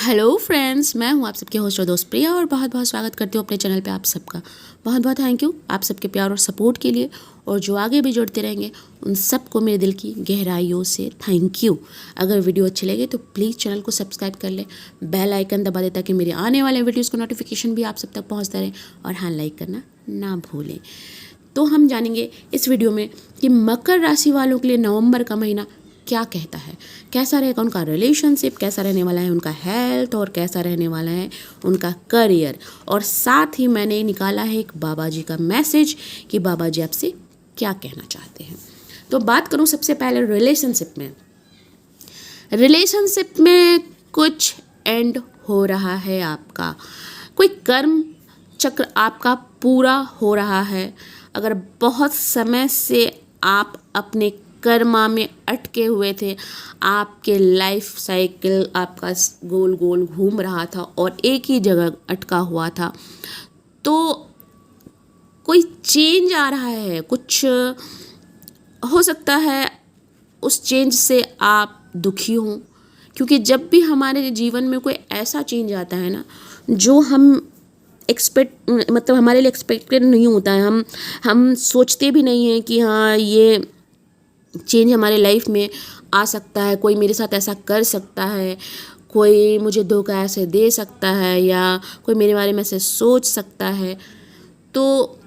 Hello friends, मैं हूं आप सबके होस्ट और दोस्त प्रिया और बहुत बहुत स्वागत करती हूं अपने चैनल पे आप सबका। बहुत बहुत थैंक यू आप सबके प्यार और सपोर्ट के लिए, और जो आगे भी जुड़ते रहेंगे उन सबको मेरे दिल की गहराइयों से थैंक यू। अगर वीडियो अच्छी लगे तो प्लीज़ चैनल को सब्सक्राइब कर ले, बेल आइकन दबा दे ताकि मेरे आने वाले वीडियोज़ का नोटिफिकेशन भी आप सब तक पहुँचता रहे, और हाँ, लाइक करना ना भूलें। तो हम जानेंगे इस वीडियो में कि मकर राशि वालों के लिए नवंबर का महीना क्या कहता है, कैसा रहेगा उनका रिलेशनशिप, कैसा रहने वाला है उनका हेल्थ, और कैसा रहने वाला है उनका करियर। और साथ ही मैंने निकाला है एक बाबा जी का मैसेज कि बाबा जी आपसे क्या कहना चाहते हैं। तो बात करूं सबसे पहले रिलेशनशिप में कुछ एंड हो रहा है आपका, कोई कर्म चक्र आपका पूरा हो रहा है। अगर बहुत समय से आप अपने कर्मा में अटके हुए थे, आपके लाइफ साइकिल आपका गोल गोल घूम रहा था और एक ही जगह अटका हुआ था, तो कोई चेंज आ रहा है। कुछ हो सकता है उस चेंज से आप दुखी हों, क्योंकि जब भी हमारे जीवन में कोई ऐसा चेंज आता है ना जो हम मतलब हमारे लिए एक्सपेक्टेड नहीं होता है, हम सोचते भी नहीं हैं कि हाँ, ये चेंज हमारे लाइफ में आ सकता है, कोई मेरे साथ ऐसा कर सकता है, कोई मुझे धोखा ऐसे दे सकता है, या कोई मेरे बारे में ऐसे सोच सकता है, तो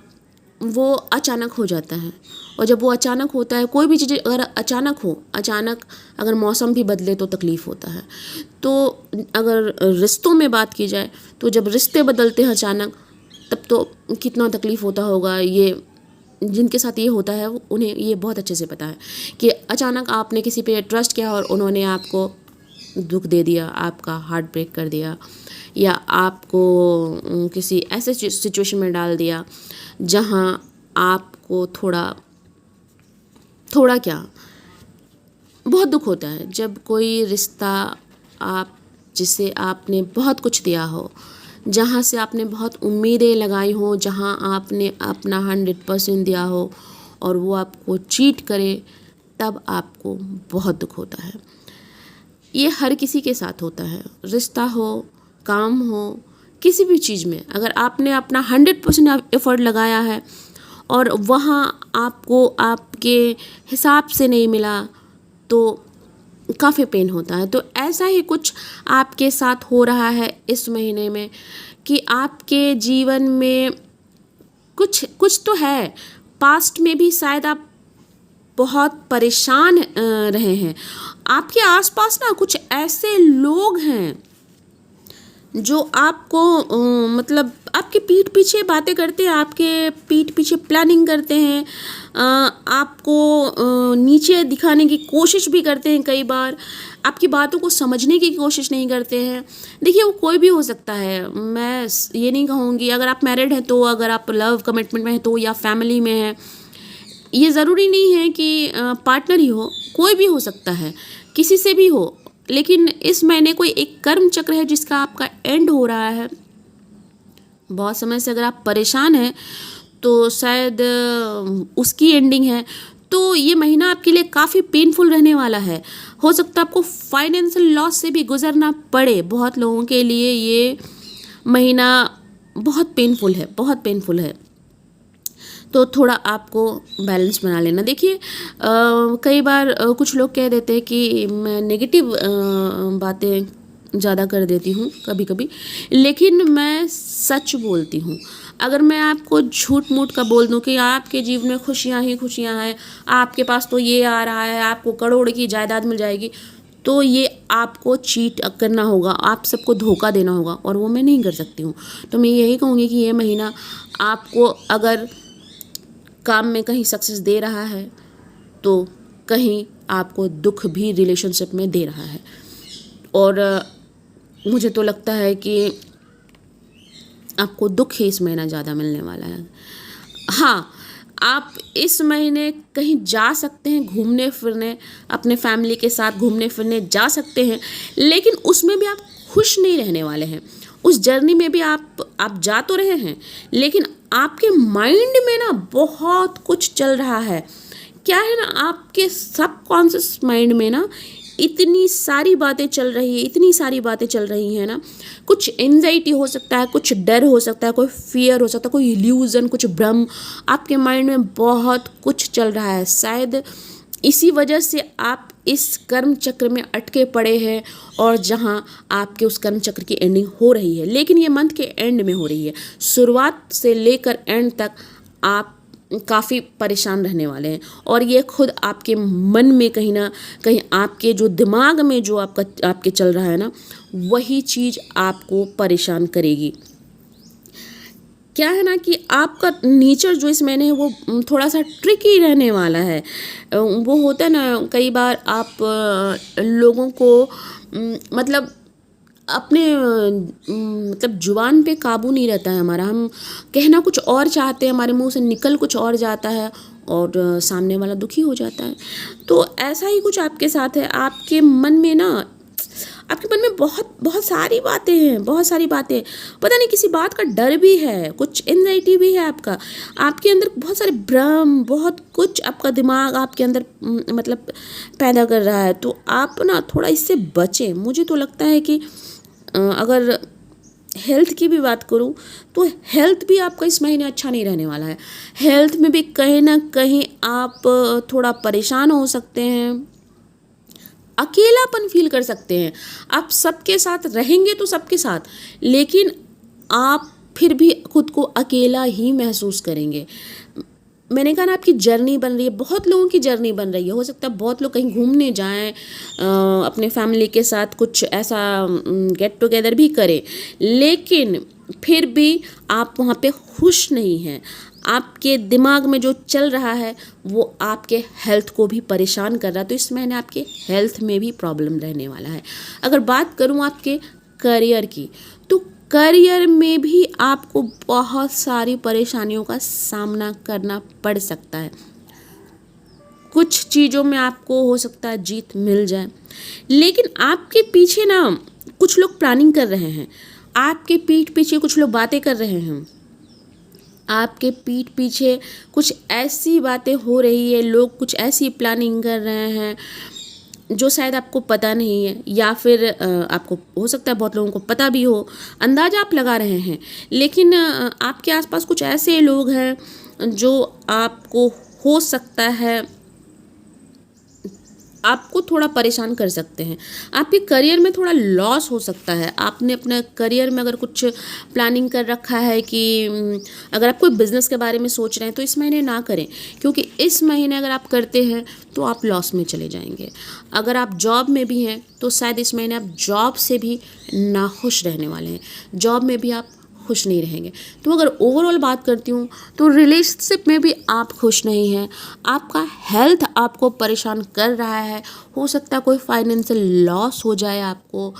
वो अचानक हो जाता है। और जब वो अचानक होता है, कोई भी चीज़ अगर अचानक अगर मौसम भी बदले तो तकलीफ़ होता है। तो अगर रिश्तों में बात की जाए तो जब रिश्ते बदलते हैं अचानक, तब तो कितना तकलीफ़ होता होगा। ये जिनके साथ ये होता है उन्हें ये बहुत अच्छे से पता है कि अचानक आपने किसी पे ट्रस्ट किया और उन्होंने आपको दुख दे दिया, आपका हार्ट ब्रेक कर दिया, या आपको किसी ऐसे सिचुएशन में डाल दिया जहां आपको थोड़ा क्या बहुत दुख होता है। जब कोई रिश्ता आप जिसे आपने बहुत कुछ दिया हो, जहाँ से आपने बहुत उम्मीदें लगाई हो, जहाँ आपने अपना 100% दिया हो और वो आपको चीट करे, तब आपको बहुत दुख होता है। ये हर किसी के साथ होता है, रिश्ता हो, काम हो, किसी भी चीज़ में अगर आपने अपना 100% एफर्ट लगाया है और वहाँ आपको आपके हिसाब से नहीं मिला, तो काफ़ी पेन होता है। तो ऐसा ही कुछ आपके साथ हो रहा है इस महीने में कि आपके जीवन में कुछ तो है। पास्ट में भी शायद आप बहुत परेशान रहे हैं। आपके आसपास ना कुछ ऐसे लोग हैं जो आपको मतलब आपके पीठ पीछे बातें करते हैं, आपके पीठ पीछे प्लानिंग करते हैं, आपको नीचे दिखाने की कोशिश भी करते हैं, कई बार आपकी बातों को समझने की कोशिश नहीं करते हैं। देखिए, वो कोई भी हो सकता है। मैं ये नहीं कहूँगी, अगर आप मैरिड हैं तो, अगर आप लव कमिटमेंट में हैं तो, या फैमिली में हैं, ये ज़रूरी नहीं है कि पार्टनर ही हो, कोई भी हो सकता है, किसी से भी हो। लेकिन इस महीने कोई एक कर्म चक्र है जिसका आपका एंड हो रहा है। बहुत समय से अगर आप परेशान हैं तो शायद उसकी एंडिंग है। तो ये महीना आपके लिए काफ़ी पेनफुल रहने वाला है। हो सकता है आपको फाइनेंशियल लॉस से भी गुजरना पड़े। बहुत लोगों के लिए ये महीना बहुत पेनफुल है। तो थोड़ा आपको बैलेंस बना लेना। देखिए, कई बार कुछ लोग कह देते हैं कि मैं नेगेटिव बातें ज़्यादा कर देती हूँ कभी कभी, लेकिन मैं सच बोलती हूँ। अगर मैं आपको झूठ मूठ का बोल दूँ कि आपके जीवन में खुशियाँ ही खुशियाँ हैं, आपके पास तो ये आ रहा है, आपको करोड़ की जायदाद मिल जाएगी, तो ये आपको चीट करना होगा, आप सबको धोखा देना होगा, और वो मैं नहीं कर सकती हूँ। तो मैं यही कहूँगी कि ये महीना आपको अगर काम में कहीं सक्सेस दे रहा है तो कहीं आपको दुख भी रिलेशनशिप में दे रहा है। और मुझे तो लगता है कि आपको दुख ही इस महीना ज़्यादा मिलने वाला है। हाँ, आप इस महीने कहीं जा सकते हैं घूमने फिरने, अपने फैमिली के साथ घूमने फिरने जा सकते हैं, लेकिन उसमें भी आप खुश नहीं रहने वाले हैं। उस जर्नी में भी आप जा तो रहे हैं, लेकिन आपके माइंड में ना बहुत कुछ चल रहा है। क्या है ना, आपके सबकॉन्शियस माइंड में ना इतनी सारी बातें चल रही है, इतनी सारी बातें चल रही हैं ना। कुछ एंजाइटी हो सकता है, कुछ डर हो सकता है, कोई फियर हो सकता है, कोई इल्यूज़न, कुछ भ्रम, आपके माइंड में बहुत कुछ चल रहा है। शायद इसी वजह से आप इस कर्म चक्र में अटके पड़े हैं, और जहाँ आपके उस कर्म चक्र की एंडिंग हो रही है, लेकिन ये मंथ के एंड में हो रही है। शुरुआत से लेकर एंड तक आप काफ़ी परेशान रहने वाले हैं, और ये खुद आपके मन में कहीं ना कहीं, आपके जो दिमाग में जो आपके चल रहा है ना, वही चीज़ आपको परेशान करेगी। क्या है ना कि आपका नेचर जो इस महीने है वो थोड़ा सा ट्रिकी रहने वाला है। वो होता है ना, कई बार आप लोगों को मतलब अपने मतलब जुबान पे काबू नहीं रहता है हमारा। हम कहना कुछ और चाहते हैं, हमारे मुंह से निकल कुछ और जाता है, और सामने वाला दुखी हो जाता है। तो ऐसा ही कुछ आपके साथ है। आपके मन में ना, आपके मन में बहुत बहुत सारी बातें हैं, बहुत सारी बातें, पता नहीं किसी बात का डर भी है, कुछ एंजाइटी भी है आपका, आपके अंदर बहुत सारे भ्रम, बहुत कुछ आपका दिमाग आपके अंदर मतलब पैदा कर रहा है। तो आप ना थोड़ा इससे बचें। मुझे तो लगता है कि अगर हेल्थ की भी बात करूं तो हेल्थ भी आपका इस महीने अच्छा नहीं रहने वाला है। हेल्थ में भी कहीं ना कहीं आप थोड़ा परेशान हो सकते हैं, अकेलापन फील कर सकते हैं। आप सबके साथ रहेंगे तो सबके साथ, लेकिन आप फिर भी खुद को अकेला ही महसूस करेंगे। मैंने कहा ना, आपकी जर्नी बन रही है, बहुत लोगों की जर्नी बन रही है। हो सकता है बहुत लोग कहीं घूमने जाएं, अपने फैमिली के साथ कुछ ऐसा गेट टुगेदर भी करें, लेकिन फिर भी आप वहाँ पे खुश नहीं हैं। आपके दिमाग में जो चल रहा है वो आपके हेल्थ को भी परेशान कर रहा है। तो इस महीने आपके हेल्थ में भी प्रॉब्लम रहने वाला है। अगर बात करूँ आपके करियर की, तो करियर में भी आपको बहुत सारी परेशानियों का सामना करना पड़ सकता है। कुछ चीज़ों में आपको हो सकता है जीत मिल जाए, लेकिन आपके पीछे ना कुछ लोग प्लानिंग कर रहे हैं, आपके पीठ पीछे कुछ लोग बातें कर रहे हैं, आपके पीठ पीछे कुछ ऐसी बातें हो रही है, लोग कुछ ऐसी प्लानिंग कर रहे हैं जो शायद आपको पता नहीं है, या फिर आपको हो सकता है बहुत लोगों को पता भी हो, अंदाज़ा आप लगा रहे हैं। लेकिन आपके आसपास कुछ ऐसे लोग हैं जो आपको हो सकता है आपको थोड़ा परेशान कर सकते हैं। आपके करियर में थोड़ा लॉस हो सकता है। आपने अपने करियर में अगर कुछ प्लानिंग कर रखा है कि अगर आप कोई बिज़नेस के बारे में सोच रहे हैं तो इस महीने ना करें, क्योंकि इस महीने अगर आप करते हैं तो आप लॉस में चले जाएंगे। अगर आप जॉब में भी हैं तो शायद इस महीने आप जॉब से भी नाखुश रहने वाले हैं, जॉब में भी आप खुश नहीं रहेंगे। तो अगर ओवरऑल बात करती हूँ तो रिलेशनशिप में भी आप खुश नहीं हैं, आपका हेल्थ आपको परेशान कर रहा है, हो सकता है कोई फाइनेंशियल लॉस हो जाए आपको,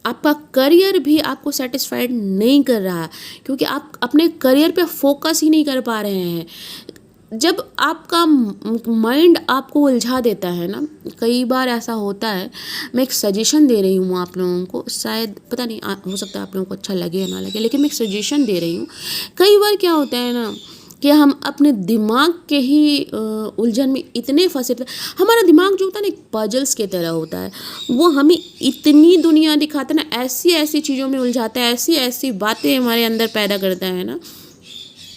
आपका करियर भी आपको सेटिस्फाइड नहीं कर रहा, क्योंकि आप अपने करियर पे फोकस ही नहीं कर पा रहे हैं। जब आपका माइंड आपको उलझा देता है ना, कई बार ऐसा होता है। मैं एक सजेशन दे रही हूँ आप लोगों को, शायद पता नहीं हो सकता है आप लोगों को अच्छा लगे या ना लगे, लेकिन मैं एक सजेशन दे रही हूँ। कई बार क्या होता है ना कि हम अपने दिमाग के ही उलझन में इतने फंसे रहते हैं। हमारा दिमाग जो होता है ना एक पजल्स की तरह होता है, वो हमें इतनी दुनिया दिखाता है ना, ऐसी ऐसी चीज़ों में उलझाता है, ऐसी ऐसी बातें हमारे अंदर पैदा करता है ना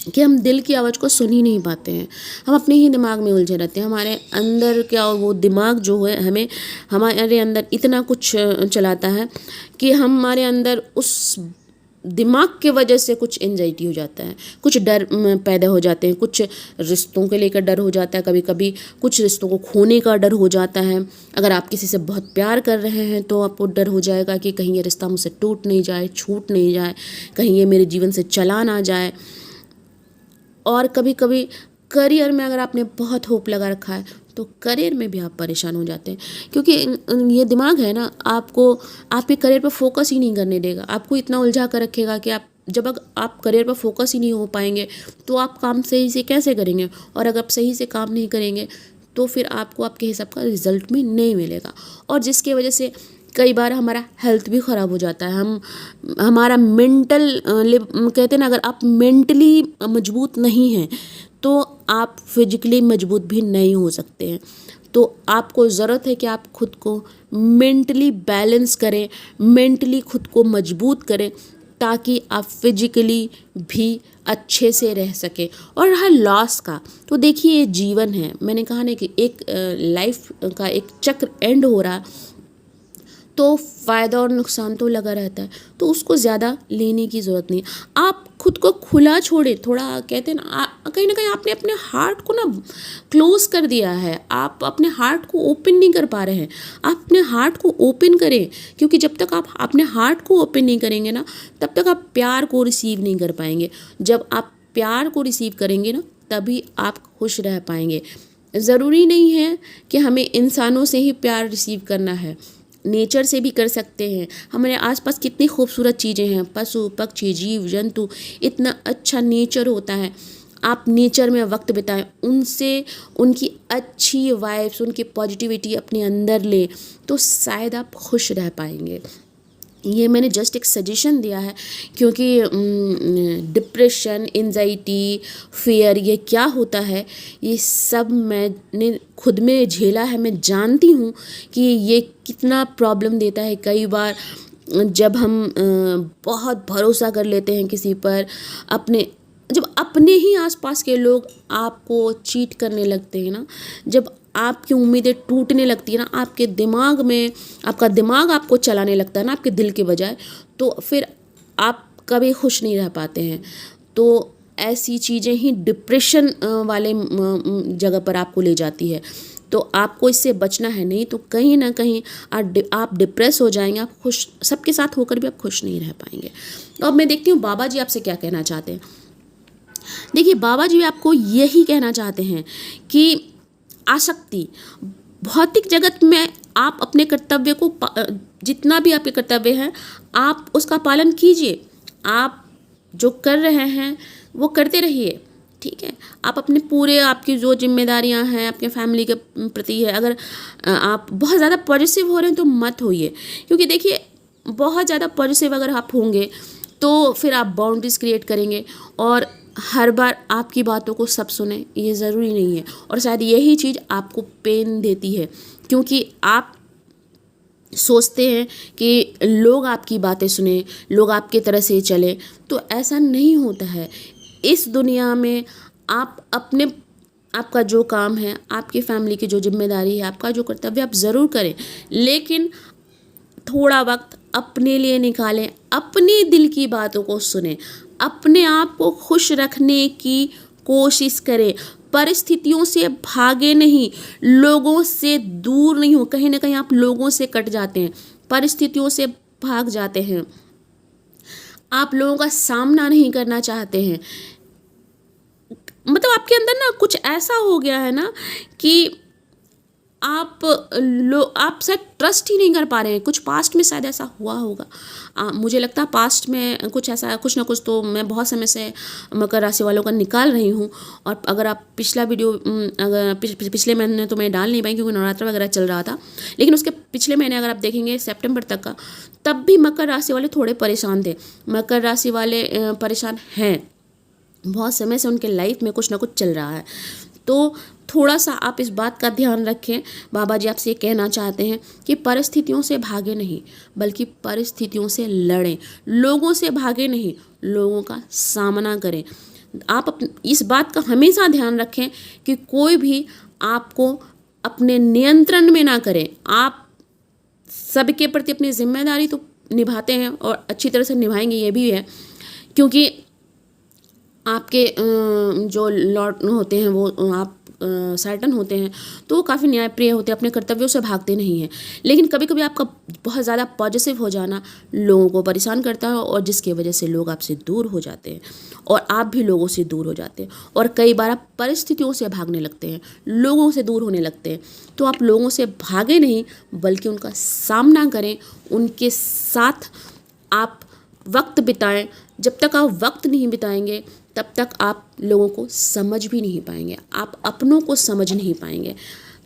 कि हम दिल की आवाज़ को सुन ही नहीं पाते हैं। हम अपने ही दिमाग में उलझे रहते हैं। हमारे अंदर क्या, वो दिमाग जो है हमें हमारे अंदर इतना कुछ चलाता है कि हमारे अंदर उस दिमाग के वजह से कुछ एंजाइटी हो जाता है, कुछ डर पैदा हो जाते हैं, कुछ रिश्तों के लेकर डर हो जाता है, कभी कभी कुछ रिश्तों को खोने का डर हो जाता है। अगर आप किसी से बहुत प्यार कर रहे हैं तो आपको डर हो जाएगा कि कहीं ये रिश्ता मुझसे टूट नहीं जाए, छूट नहीं जाए, कहीं ये मेरे जीवन से चला ना जाए। और कभी कभी करियर में अगर आपने बहुत होप लगा रखा है तो करियर में भी आप परेशान हो जाते हैं, क्योंकि ये दिमाग है ना आपको आपके करियर पर फोकस ही नहीं करने देगा। आपको इतना उलझा कर रखेगा कि आप करियर पर फोकस ही नहीं हो पाएंगे तो आप काम सही से कैसे करेंगे, और अगर आप सही से काम नहीं करेंगे तो फिर आपको आपके हिसाब का रिजल्ट भी नहीं मिलेगा, और जिसकी वजह से कई बार हमारा हेल्थ भी ख़राब हो जाता है। हमारा मेंटल कहते हैं ना, अगर आप मेंटली मजबूत नहीं हैं तो आप फिजिकली मजबूत भी नहीं हो सकते हैं। तो आपको ज़रूरत है कि आप खुद को मेंटली बैलेंस करें, मेंटली खुद को मजबूत करें, ताकि आप फिजिकली भी अच्छे से रह सकें। और रहा लॉस का, तो देखिए ये जीवन है, मैंने कहा ना कि एक लाइफ का एक चक्र एंड हो रहा, तो फ़ायदा और नुकसान तो लगा रहता है, तो उसको ज़्यादा लेने की ज़रूरत नहीं। आप खुद को खुला छोड़े, थोड़ा कहते हैं ना, कहीं ना कहीं आपने अपने हार्ट को ना क्लोज कर दिया है, आप अपने हार्ट को ओपन नहीं कर पा रहे हैं। आप अपने हार्ट को ओपन करें, क्योंकि जब तक आप अपने हार्ट को ओपन नहीं करेंगे ना, तब तक आप प्यार को रिसीव नहीं कर पाएंगे। जब आप प्यार को रिसीव करेंगे ना, तभी आप खुश रह पाएंगे। ज़रूरी नहीं है कि हमें इंसानों से ही प्यार रिसीव करना है, नेचर से भी कर सकते हैं। हमारे आसपास कितनी खूबसूरत चीज़ें हैं, पशु पक्षी जीव जंतु, इतना अच्छा नेचर होता है। आप नेचर में वक्त बिताएं, उनसे उनकी अच्छी वाइब्स, उनकी पॉजिटिविटी अपने अंदर लें, तो शायद आप खुश रह पाएंगे। ये मैंने जस्ट एक सजेशन दिया है, क्योंकि डिप्रेशन, एंजाइटी, फियर, ये क्या होता है, ये सब मैंने खुद में झेला है। मैं जानती हूँ कि ये कितना प्रॉब्लम देता है। कई बार जब हम बहुत भरोसा कर लेते हैं किसी पर, जब अपने ही आसपास के लोग आपको चीट करने लगते हैं ना, जब आपकी उम्मीदें टूटने लगती है ना, आपके दिमाग में, आपका दिमाग आपको चलाने लगता है ना आपके दिल के बजाय, तो फिर आप कभी खुश नहीं रह पाते हैं। तो ऐसी चीज़ें ही डिप्रेशन वाले जगह पर आपको ले जाती है। तो आपको इससे बचना है, नहीं तो कहीं ना कहीं आप डिप्रेस हो जाएंगे, आप खुश सबके साथ होकर भी आप खुश नहीं रह पाएंगे। अब मैं देखती हूँ बाबा जी आपसे क्या कहना चाहते हैं। देखिए बाबा जी आपको यही कहना चाहते हैं कि आसक्ति, भौतिक जगत में आप अपने कर्तव्य को, जितना भी आपके कर्तव्य हैं, आप उसका पालन कीजिए। आप जो कर रहे हैं वो करते रहिए, ठीक है। आप अपने पूरे, आपकी जो जिम्मेदारियां हैं आपके फैमिली के प्रति है, अगर आप बहुत ज़्यादा पॉजिटिव हो रहे हैं तो मत होइए, क्योंकि देखिए बहुत ज़्यादा पॉजिटिव अगर आप होंगे तो फिर आप बाउंड्रीज क्रिएट करेंगे, और हर बार आपकी बातों को सब सुने, ये ज़रूरी नहीं है। और शायद यही चीज़ आपको पेन देती है, क्योंकि आप सोचते हैं कि लोग आपकी बातें सुने, लोग आपके तरह से चले, तो ऐसा नहीं होता है। इस दुनिया में आपका जो काम है, आपकी फैमिली की जो जिम्मेदारी है, आपका जो कर्तव्य, आप ज़रूर करें, लेकिन थोड़ा वक्त अपने लिए निकालें, अपने दिल की बातों को सुनें, अपने आप को खुश रखने की कोशिश करें। परिस्थितियों से भागे नहीं, लोगों से दूर नहीं हो। कहीं ना कहीं आप लोगों से कट जाते हैं, परिस्थितियों से भाग जाते हैं, आप लोगों का सामना नहीं करना चाहते हैं। मतलब आपके अंदर ना कुछ ऐसा हो गया है ना कि आप शायद ट्रस्ट ही नहीं कर पा रहे हैं। कुछ पास्ट में शायद ऐसा हुआ होगा, मुझे लगता है पास्ट में कुछ ऐसा, कुछ ना कुछ तो मैं बहुत समय से मकर राशि वालों का निकाल रही हूँ। और अगर आप पिछला वीडियो, अगर पिछले महीने तो मैं डाल नहीं पाई क्योंकि नवरात्र वगैरह चल रहा था, लेकिन उसके पिछले महीने अगर आप देखेंगे सितंबर तक का, तब भी मकर राशि वाले थोड़े परेशान थे। मकर राशि वाले परेशान हैं, बहुत समय से उनके लाइफ में कुछ ना कुछ चल रहा है। तो थोड़ा सा आप इस बात का ध्यान रखें। बाबा जी आपसे ये कहना चाहते हैं कि परिस्थितियों से भागे नहीं, बल्कि परिस्थितियों से लड़ें। लोगों से भागे नहीं, लोगों का सामना करें। आप इस बात का हमेशा ध्यान रखें कि कोई भी आपको अपने नियंत्रण में ना करे। आप सबके प्रति अपनी जिम्मेदारी तो निभाते हैं और अच्छी तरह से निभाएंगे, ये भी है, क्योंकि आपके जो लॉर्ड होते हैं वो आप सैटर्न होते हैं, तो वो काफ़ी न्यायप्रिय होते हैं, अपने कर्तव्यों से भागते नहीं हैं। लेकिन कभी कभी आपका बहुत ज़्यादा पॉजिटिव हो जाना लोगों को परेशान करता है, और जिसकी वजह से लोग आपसे दूर हो जाते हैं और आप भी लोगों से दूर हो जाते हैं। और कई बार आप परिस्थितियों से भागने लगते हैं, लोगों से दूर होने लगते हैं। तो आप लोगों से भागे नहीं, बल्कि उनका सामना करें, उनके साथ आप वक्त बिताएं। जब तक आप वक्त नहीं बिताएंगे तब तक आप लोगों को समझ भी नहीं पाएंगे, आप अपनों को समझ नहीं पाएंगे।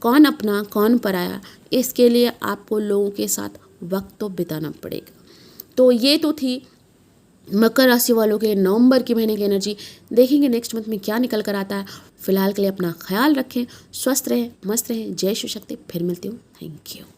कौन अपना कौन पराया, इसके लिए आपको लोगों के साथ वक्त तो बिताना पड़ेगा। तो ये तो थी मकर राशि वालों के लिए नवंबर के महीने की एनर्जी देखेंगे नेक्स्ट मंथ में क्या निकल कर आता है। फिलहाल के लिए अपना ख्याल रखें, स्वस्थ रहें, मस्त रहें। जय शिव शक्ति। फिर मिलती हूँ। Thank you.